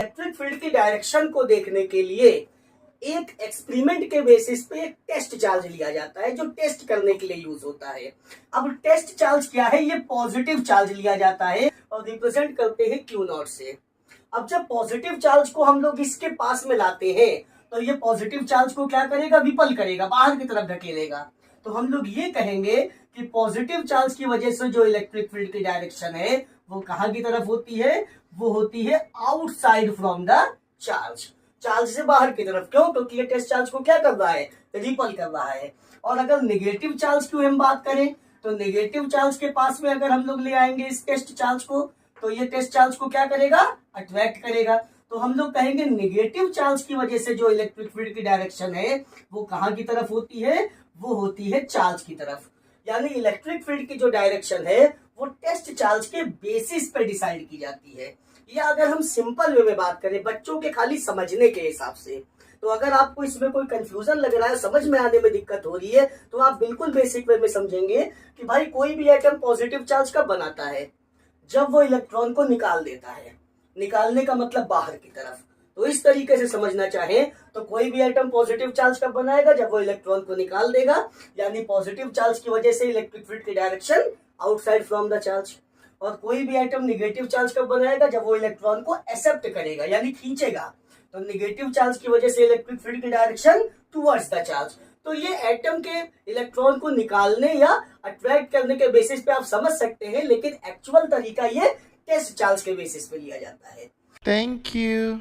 Electric field की direction को देखने के लिए एक एक्सपेरिमेंट के बेसिस पे एक टेस्ट चार्ज लिया जाता है जो टेस्ट करने के लिए यूज होता है। अब टेस्ट चार्ज क्या है, ये पॉजिटिव चार्ज लिया जाता है और रिप्रेजेंट करते हैं क्यू नॉट से। अब जब पॉजिटिव चार्ज को हम लोग इसके पास में लाते हैं तो ये पॉजिटिव चार्ज को क्या करेगा, रिपल करेगा, बाहर की तरफ धकेलेगा। तो हम लोग ये कहेंगे कि पॉजिटिव चार्ज की वजह से जो इलेक्ट्रिक फील्ड की डायरेक्शन है वो कहाँ की तरफ होती है, वो होती है outside from the charge, charge से बाहर की तरफ। क्यों? क्योंकि ये टेस्ट चार्ज को क्या कर रहा है, रिपल कर रहा है। और अगर नेगेटिव चार्ज की हम बात करें तो नेगेटिव चार्ज के पास में अगर हम लोग ले आएंगे इस टेस्ट चार्ज को तो ये टेस्ट चार्ज को क्या करेगा, अट्रैक्ट करेगा। तो हम लोग कहेंगे नेगेटिव चार्ज की वजह से जो इलेक्ट्रिक फील्ड की डायरेक्शन है वो कहाँ की तरफ होती है, वो होती है चार्ज की तरफ। यानी इलेक्ट्रिक फील्ड की जो डायरेक्शन है वो टेस्ट चार्ज के बेसिस पे डिसाइड की जाती है। या अगर हम सिंपल वे में बात करें बच्चों के खाली समझने के हिसाब से, तो अगर आपको इसमें कोई कंफ्यूजन लग रहा है, समझ में आने में दिक्कत हो रही है, तो आप बिल्कुल बेसिक वे में समझेंगे कि भाई कोई भी एटम पॉजिटिव चार्ज कब बनाता है, जब वो इलेक्ट्रॉन को निकाल देता है। निकालने का मतलब बाहर की तरफ। तो इस तरीके से समझना चाहें तो कोई भी एटम पॉजिटिव चार्ज कब बनाएगा, जब वो इलेक्ट्रॉन को निकाल देगा। यानी पॉजिटिव चार्ज की वजह से इलेक्ट्रिक फील्ड की direction outside from the charge. और कोई भी एटम निगेटिव चार्ज कब बनाएगा, जब वो इलेक्ट्रॉन को एक्सेप्ट करेगा यानी खींचेगा। तो निगेटिव चार्ज की वजह से इलेक्ट्रिक फील्ड की डायरेक्शन टुवर्ड्स द चार्ज। तो ये एटम के इलेक्ट्रॉन को निकालने या अट्रैक्ट करने के बेसिस पे आप समझ सकते हैं, लेकिन एक्चुअल तरीका ये टेस्ट चार्ज के बेसिस पे लिया जाता है। Thank you.